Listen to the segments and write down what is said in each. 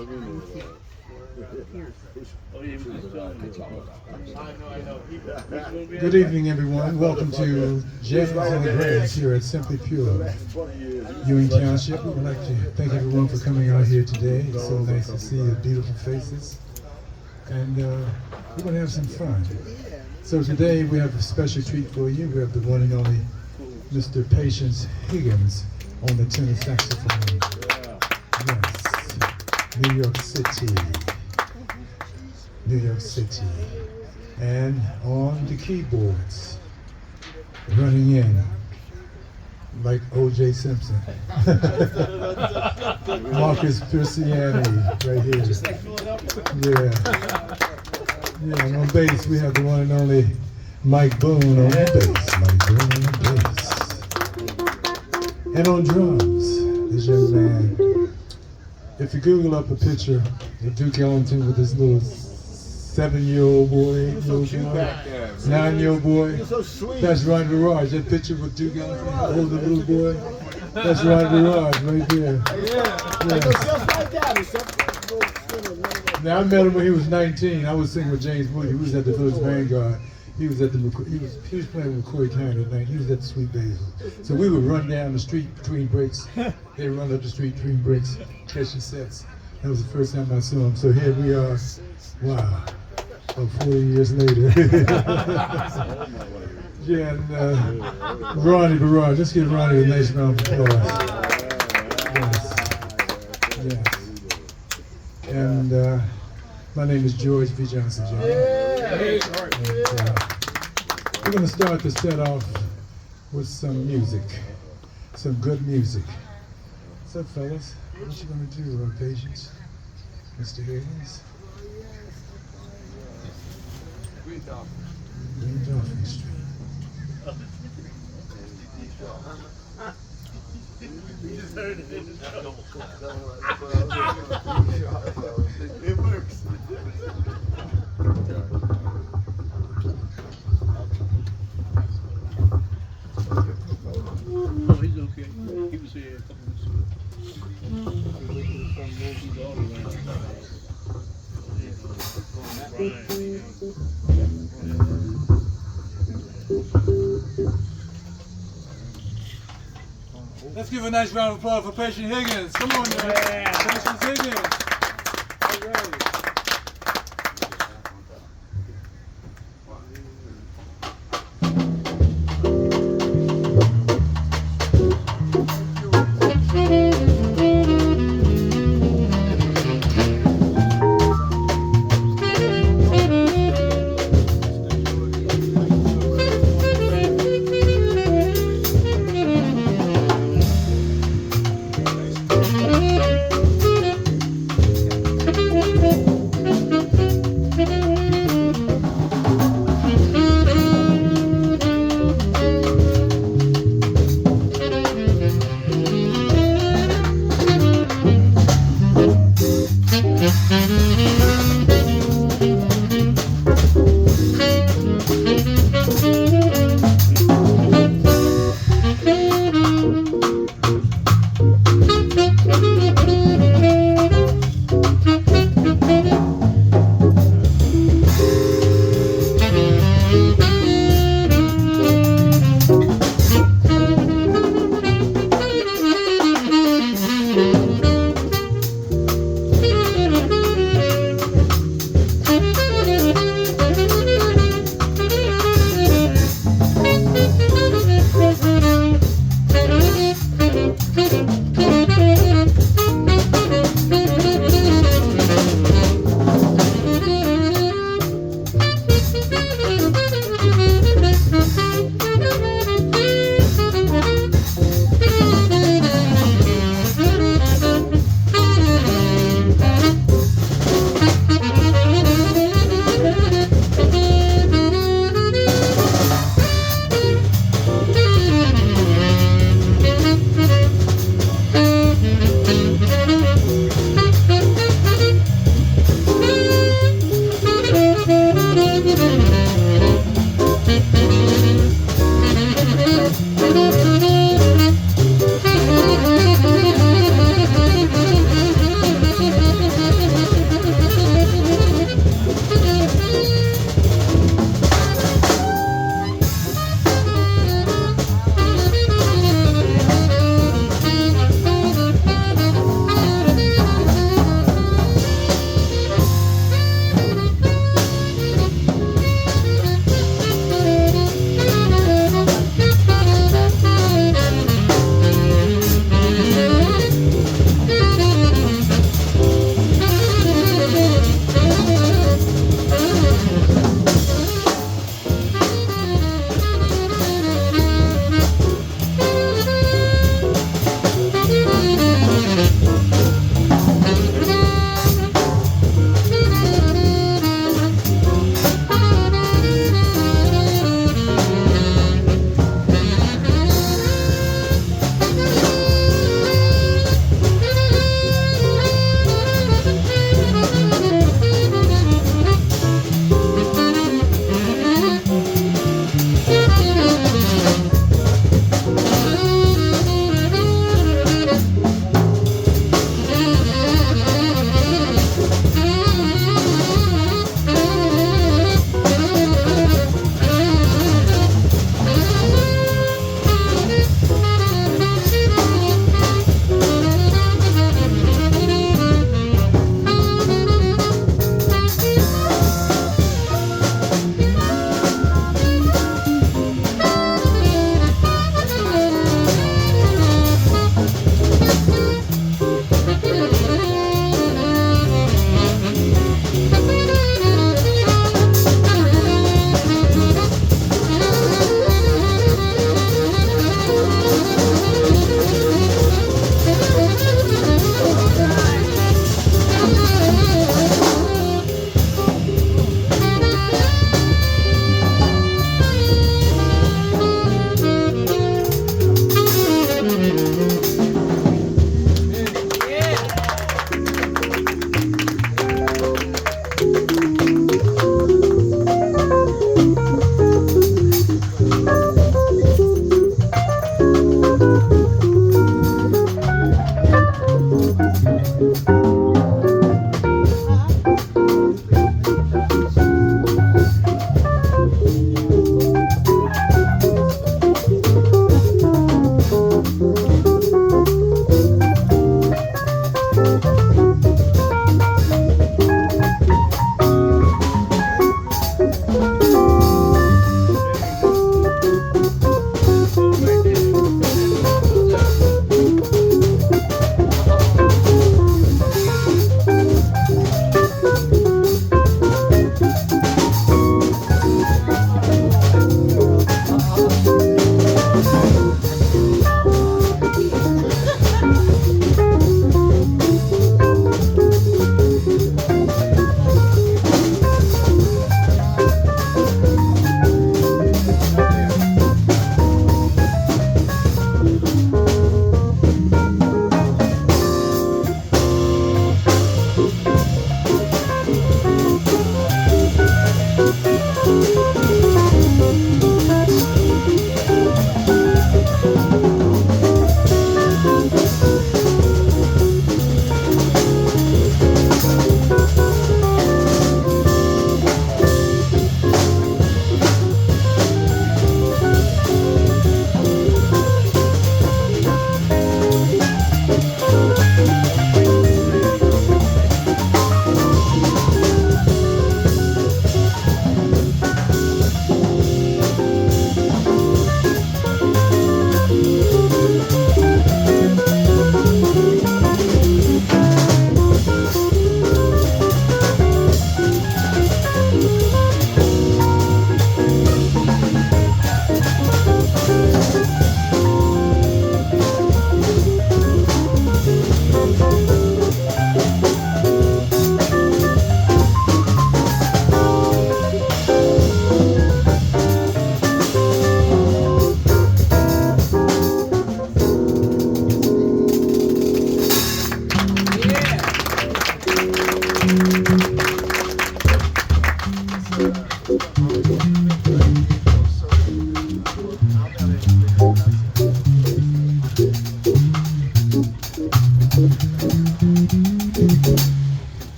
Good evening, everyone. Welcome to Jazz on the Grass here at Simply Pure, Ewing Township. We would like to thank everyone for coming out here today. It's so nice to see your beautiful faces. And we're going to have some fun. So today we have a special treat for you. We have the one and only Mr. Patience Higgins on the tenor saxophone. Yes, New York City. New York City. And on the keyboards, running in like O.J. Simpson. Marcus Persiani right here. Yeah, and on bass we have the one and only Mike Boone on the bass. Mike Boone on the bass. And on drums, this young man. If you Google up a picture of Duke Ellington with this little 7-year-old boy, 9-year-old boy, that's Ronnie Burrage. That picture with Duke Ellington holding the little boy, that's Ronnie Burrage right there. Now I met him when he was 19. I was singing with James Moody. He was at the Village Vanguard. He was playing with Corey Tyner at night. He was at the Sweet Basil. So we would run down the street between breaks. They run up the street between breaks, catching sets. That was the first time I saw him. So here we are. Wow. 40 years later. Yeah, and Ronnie Burrage. Let's give Ronnie a nice round of applause. Yes. And my name is George V. Johnson, John. And, we're going to start the set off with some music, some good music. What's up, fellas? What you going to do, Patience? Mr. Higgins? Green Dolphin Street. We just heard it in the show. It works. Oh, he's okay. He was here a couple weeks ago. Let's give a nice round of applause for Patience Higgins. Come on, man. Patience Higgins. All right.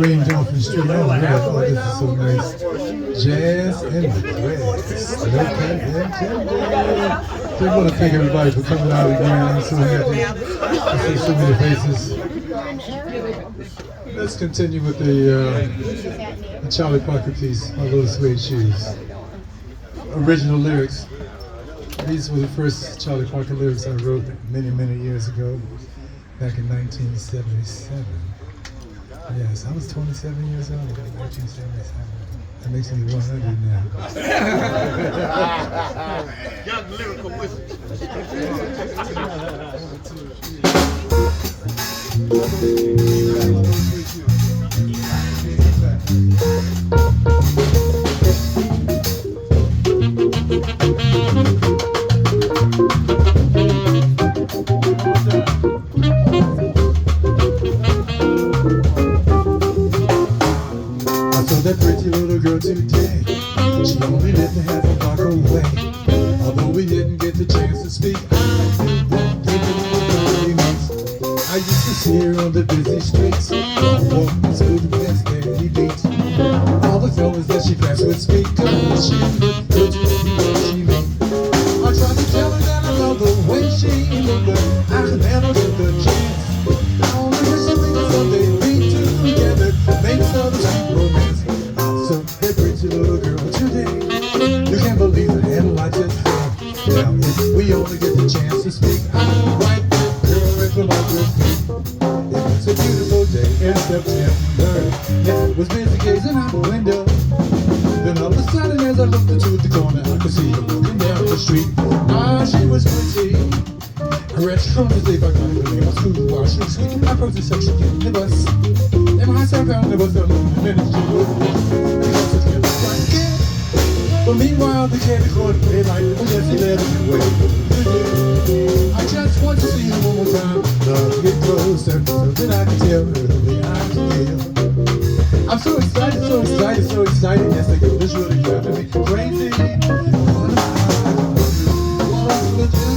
Green Dolphin Street. Oh, yeah, oh, this is so nice. Jazz and Regrets. No pun intended. So I want to thank everybody for coming out again. I'm so happy to see so many faces. Let's continue with the Charlie Parker piece, My Little Suede Shoes. original lyrics. These were the first Charlie Parker lyrics I wrote many, many years ago, back in 1977. Yes, I was 27 years old in 1977. That makes me 100 now. Young lyrical wizard. That pretty little girl today, she only lived a half a block away. Although we didn't get the chance to speak, I used to see her on the busy streets, walking through the best daily beats. All the fellas that she passed would speak, cause she looked good to she made. I tried to tell her that I love the way she looked, but I never took the chance. I only wish that we could someday be together, make some sweet romance. That pretty little girl today, you can't believe the headlights just fell. Now if we only get the chance to speak, I'll write that girl with the microphone. It was a beautiful day in September. Yeah, it was busy gazing out the window. Then all of a sudden as I looked into the corner, I could see her walking down the street. Ah, she was pretty. Her red shoulders, they back like the name of school while she was sweet. I approached the section in the bus. And my eyes found never felt the minute she was. But meanwhile, the candy corn played like, oh yes, he let it away. I just want to see her one more time, love to get closer, so that I can tell her the way I feel. I'm so excited, so excited, so excited. Yes, the girl is really driving me crazy. What I do.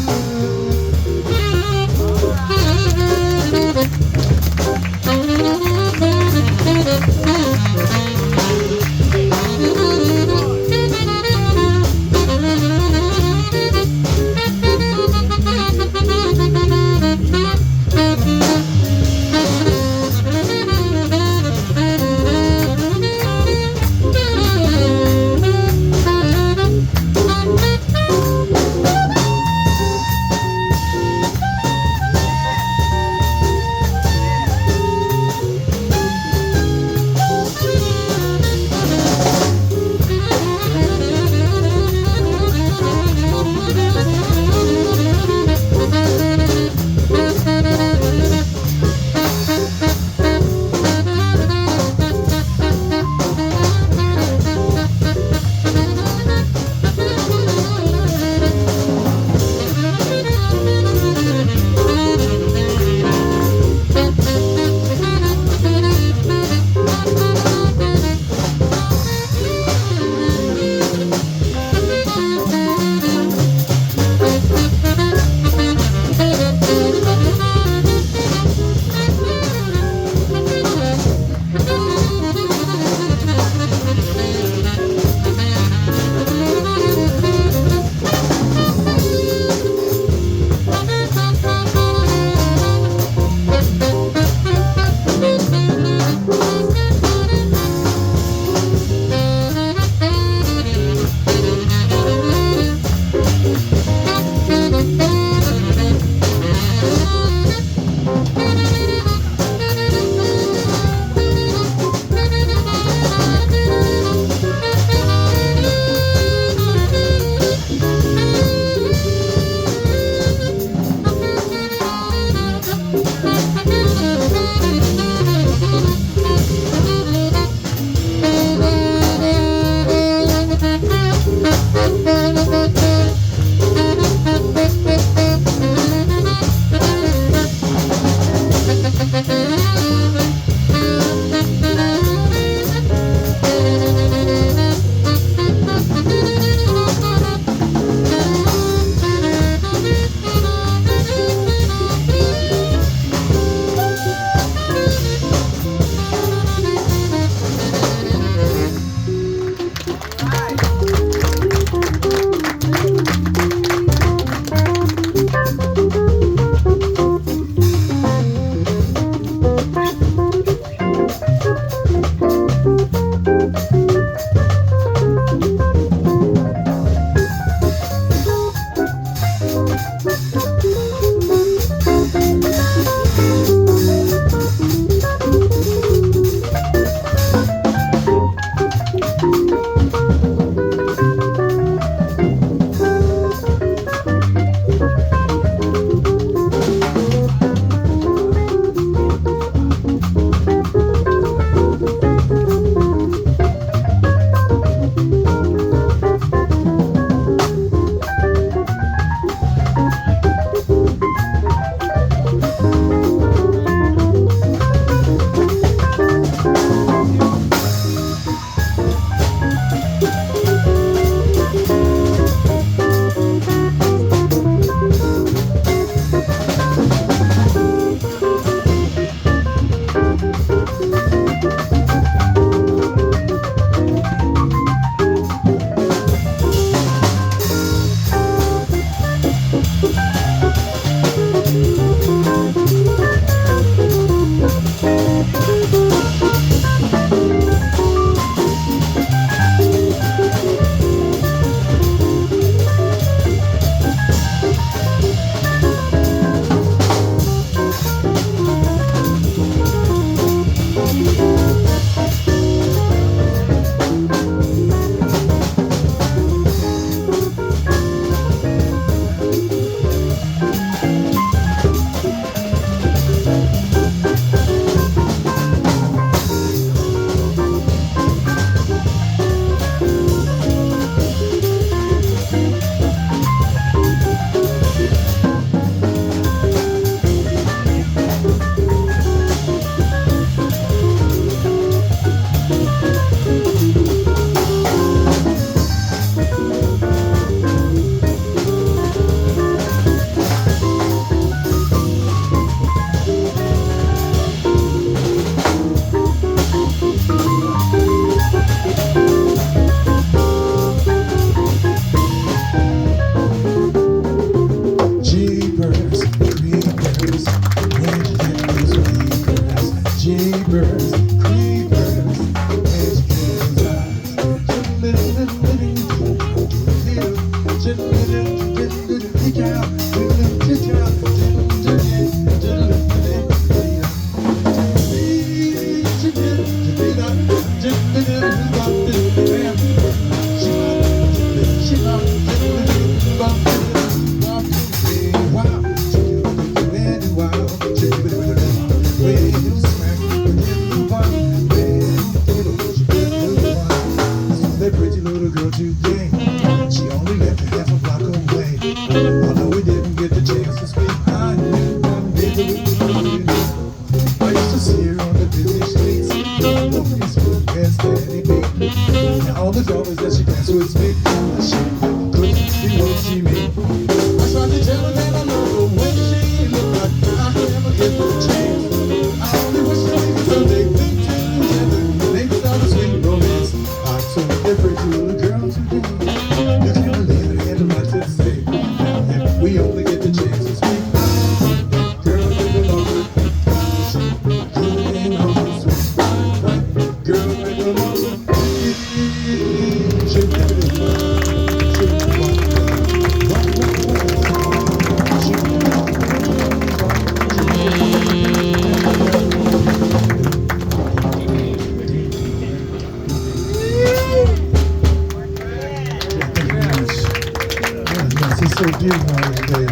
so beautiful out here today.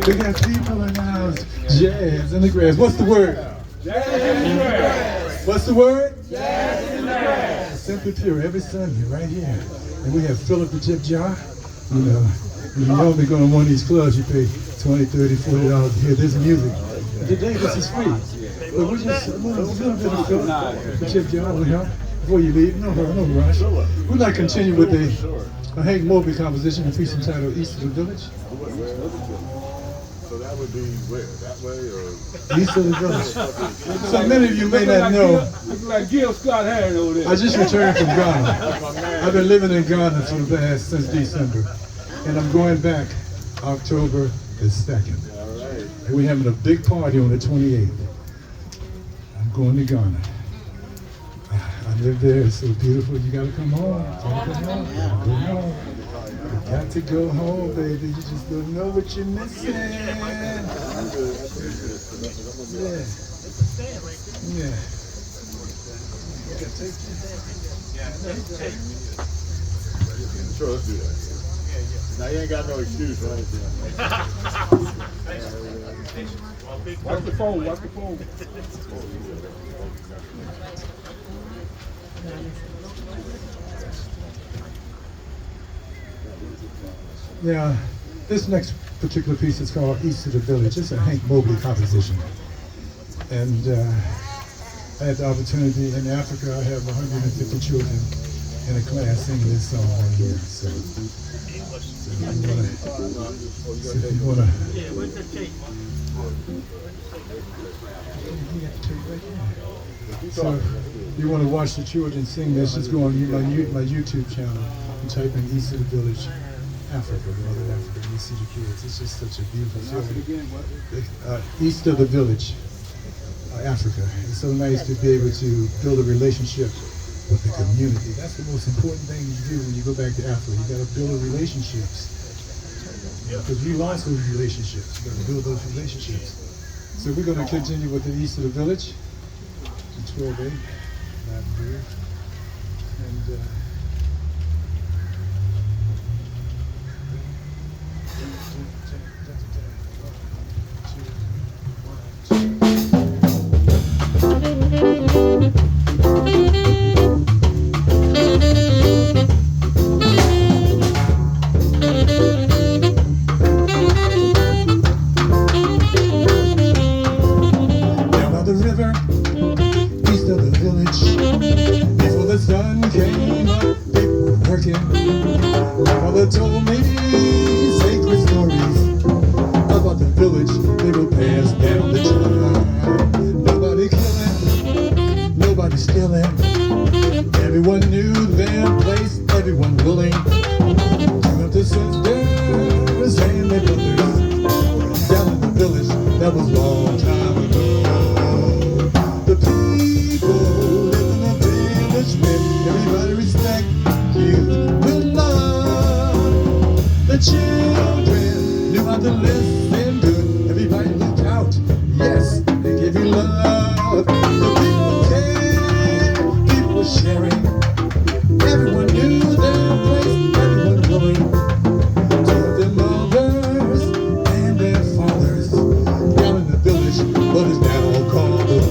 We got people in the house, jazz in the grass. What's the word? Jazz in the grass. What's the word? Jazz in the grass. Simply Pure every Sunday right here. And we have Philip the Tip Jar. You know, when you normally go to one of these clubs, you pay $20, $30, $40 to hear this music. But today this is free. But we just a little bit of Philip the Tip Jar will help before you leave. No rush. We'd like to continue with a Hank Mobley composition, a piece entitled East of the Village. So that would be where? That way or? East of the Village. So many of you may not know, Looks like Gil Scott Heron over there. I just returned from Ghana. I've been living in Ghana for the past since December. And I'm going back October the 2nd. All right. And we're having a big party on the 28th. I'm going to Ghana. I live there, it's so beautiful. You gotta come home. Gotta come home. Gotta go home. You got to go home, baby. You just don't know what you're missing. Yeah. Yeah. Sure, let's do that. Now you ain't got no excuse for anything. Watch the phone, watch the phone. Yeah, this next particular piece is called East of the Village. It's a Hank Mobley composition. And I had the opportunity in Africa. I have 150 children in a class singing this song right here. So if you wanna, Yeah, where's the tape? so you want to watch the children sing this, just go on my YouTube channel and type in East of the Village, Africa, Northern Africa, and you see the kids. It's just such a beautiful feeling. East of the Village, Africa. It's so nice to be able to build a relationship with the community. That's the most important thing you do when you go back to Africa. You got to build relationships. Because you lost those relationships. You got to build those relationships. So we're going to continue with the East of the Village. 12-8, not here. And down by the river, east of the village, before the sun came up, people were working. My mother told me sacred stories about the village. They would pass down the time. Nobody killing, nobody stealing. Everyone knew their place, everyone willing to help the sisters and their brothers down in the village. That was a long time ago. The people live in a village where everybody respect you with love. The children knew how to listen good. Everybody looked out. Yes, they gave you love. The people cared, people sharing. Everyone knew their place, everyone willing to help their mothers and their fathers down in the village, what is now called the hood.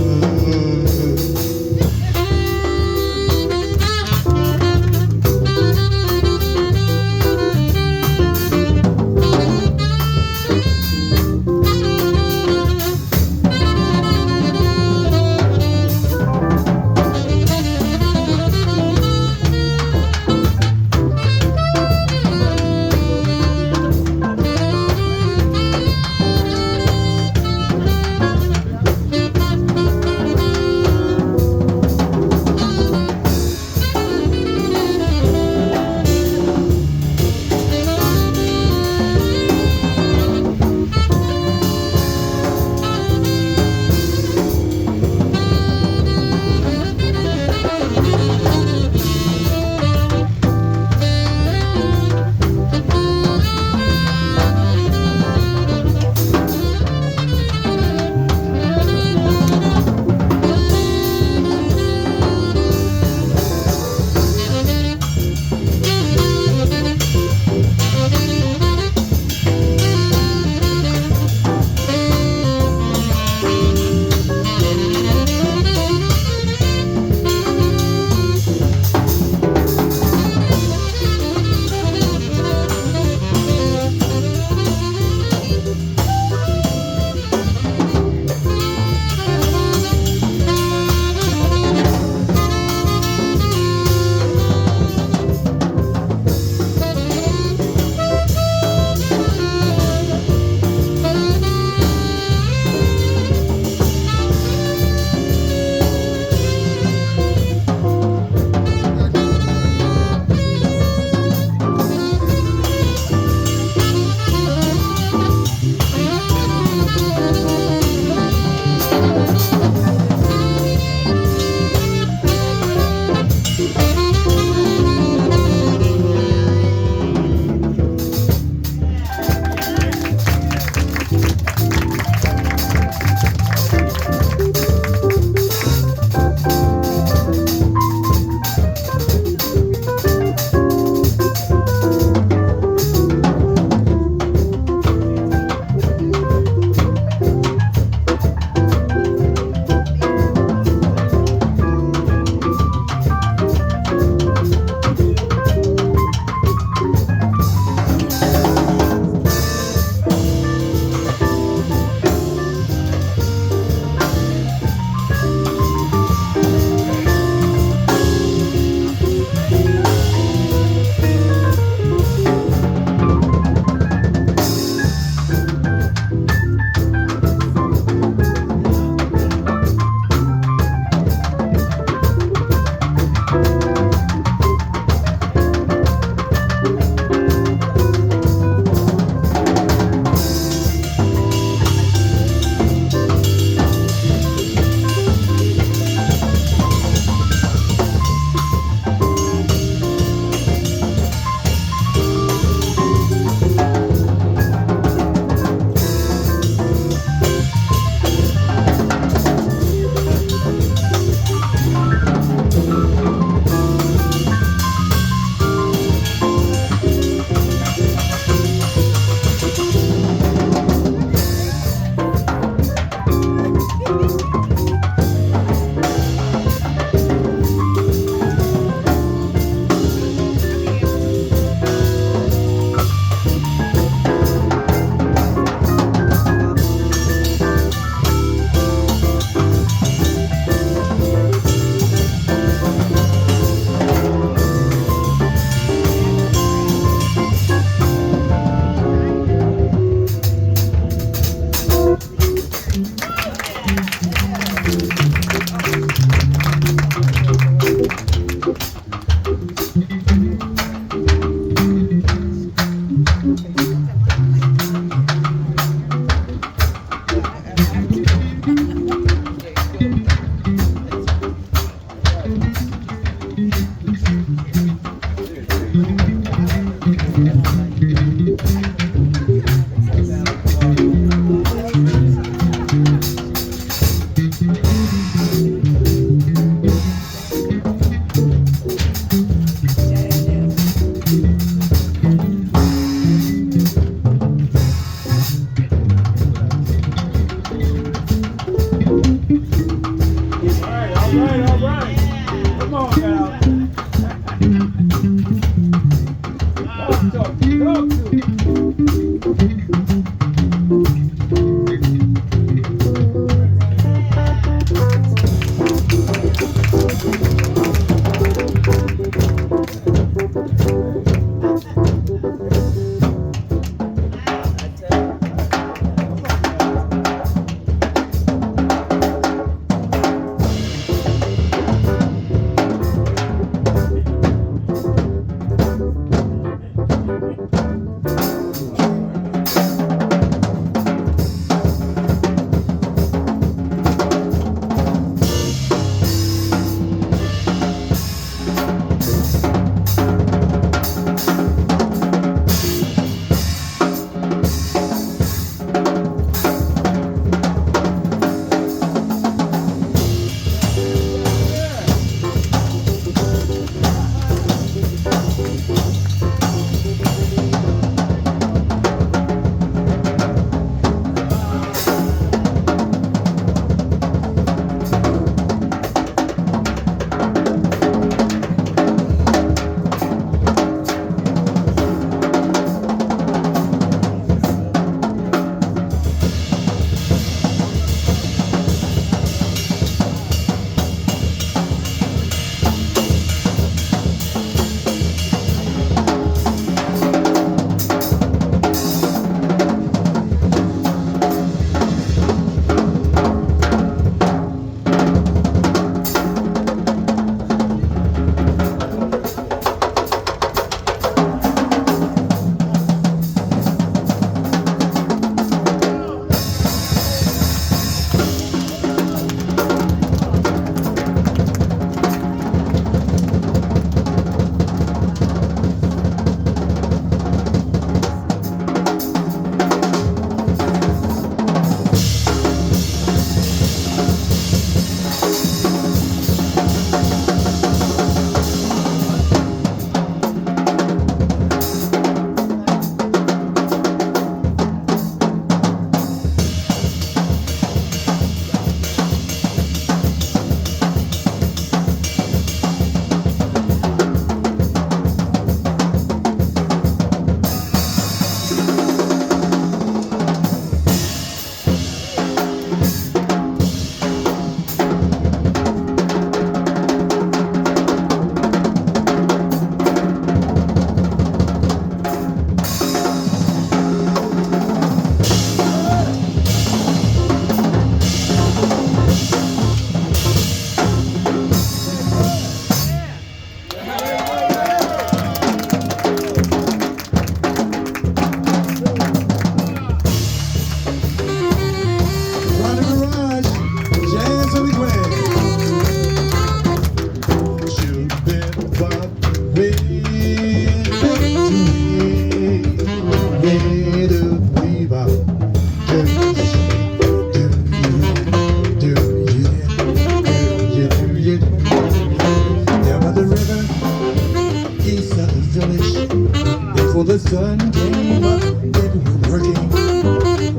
the sun came up, they were working.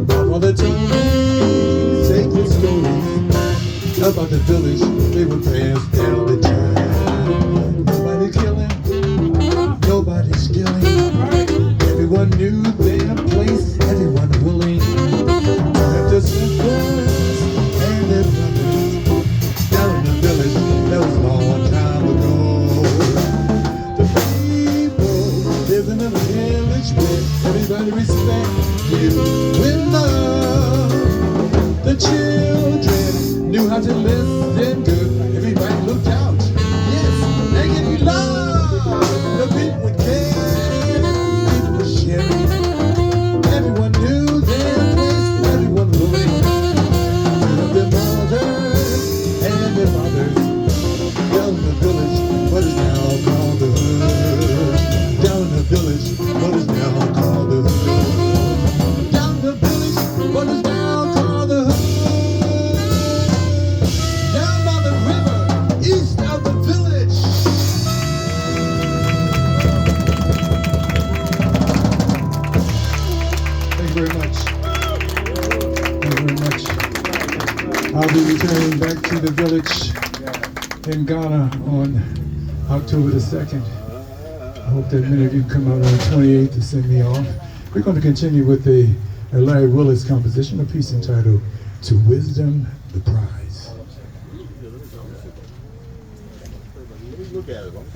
Grandmother told me sacred stories about the village. They would pass down the time. Nobody killing, nobody stealing. Everyone knew their place, everyone willing to have the sisters and their brothers down in the village. That was a long time ago. Live in a village where everybody respects you with love. The children knew how to listen good. Everybody looked out. Yes, they gave you love. The people would care. People were sharing. Everyone knew their place. Everyone willing to love their mothers and their fathers. Down in the village, what is now called the hood. Down in the village, what is now called the hood. Down in the village, what is now called the hood. Down by the river, east of the village. Thank you very much. Thank you very much. I'll be returning back to the village in Ghana on October the 2nd. I hope that many of you come out on the 28th to send me off. We're going to continue with a Larry Willis composition, a piece entitled "To Wisdom the Prize." Look at it. Look at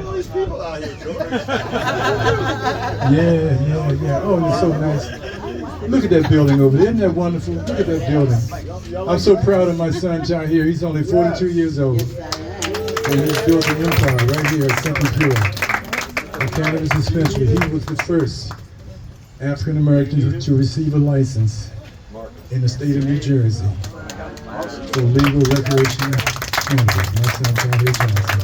all these people out here, George. Yeah. Oh, it's so nice. Look at that building over there. Isn't that wonderful? Look at that building. I'm so proud of my son John here. He's only 42 years old. And he's built an empire right here at Simply Pure, a cannabis dispensary. He was the first African American to receive a license in the state of New Jersey for legal recreational cannabis. My son John here Johnson.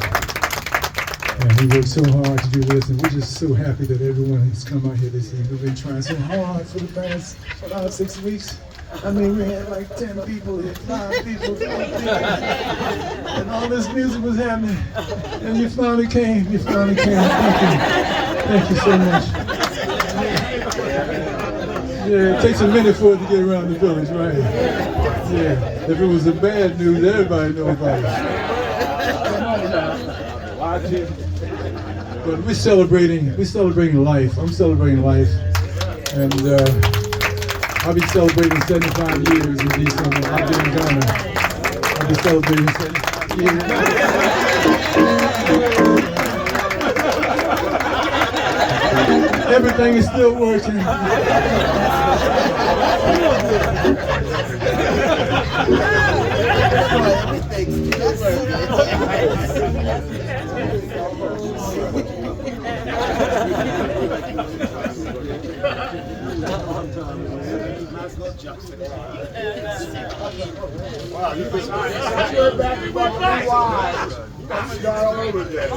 And he worked so hard to do this, and we're just so happy that everyone has come out here this evening. We've been trying so hard for the past 6 weeks. I mean, we had like 10 people here, 5 people, 12 people, and all this music was happening. And you finally came. Thank you. Thank you so much. Yeah, it takes a minute for it to get around the village, right? Yeah, if it was a bad news, everybody knows about it. But we're celebrating life. I'm celebrating life, and I'll be celebrating 75 years in December. I'll be in Ghana. I'll be celebrating 75 years. Everything is still working. Wow, you just back and forth wide. You got to start all over again.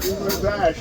You went back.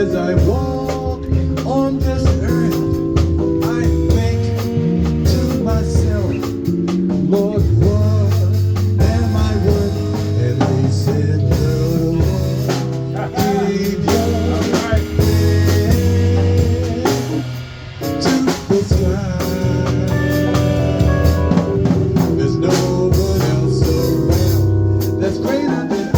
As I walk on this earth, I think to myself, Lord, what am I worth? And they said, Lord, give your head to the sky. There's no one else around that's greater than I.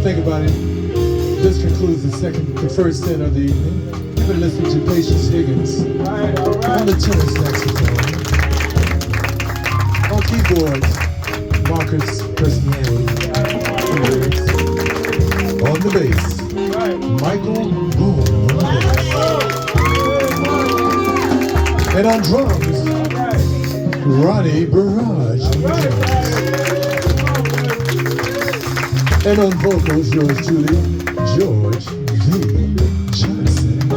Think about it. This concludes the first set of the evening. You've been listening to Patience Higgins on the tenor saxophone. On keyboards, Marcus Persiani. On the bass, Michael Boone. And on drums, Ronnie Burrage. And on vocals, yours truly, George V. Johnson Jr.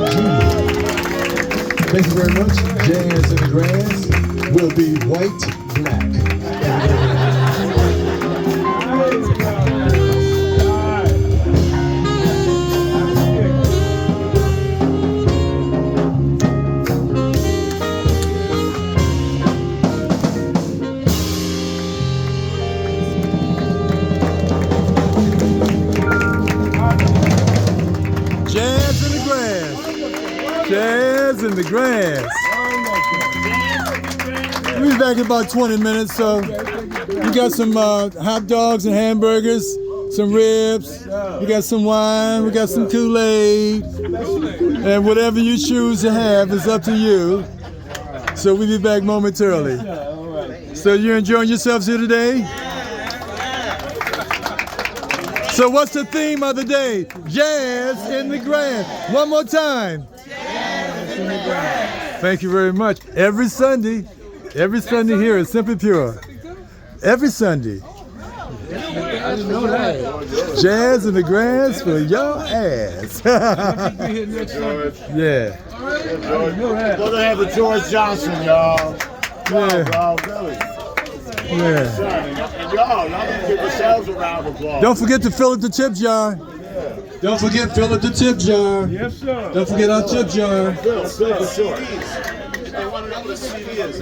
Thank you very much. Jazz in the Grass will be white, black. Jazz in the grass. Jazz in the grass. We'll be back in about 20 minutes, so we got some hot dogs and hamburgers, some ribs, we got some wine, we got some Kool-Aid, and whatever you choose to have is up to you. So we'll be back momentarily. So you're enjoying yourselves here today? So what's the theme of the day? Jazz in the grass. One more time. Jazz in the grass. Thank you very much. Every Sunday here at Simply Pure. Every Sunday. I didn't know that. Jazz in the grass for your ass. Yeah. We're gonna have a George Johnson, y'all. Yeah. Y'all, really. Yeah. And y'all gonna give yourselves a round of applause. Don't forget to fill up the tip jar. Don't forget, fill up the tip jar. Yes, sir. Don't forget our tip jar. Fill the short. They want to know what a CD is.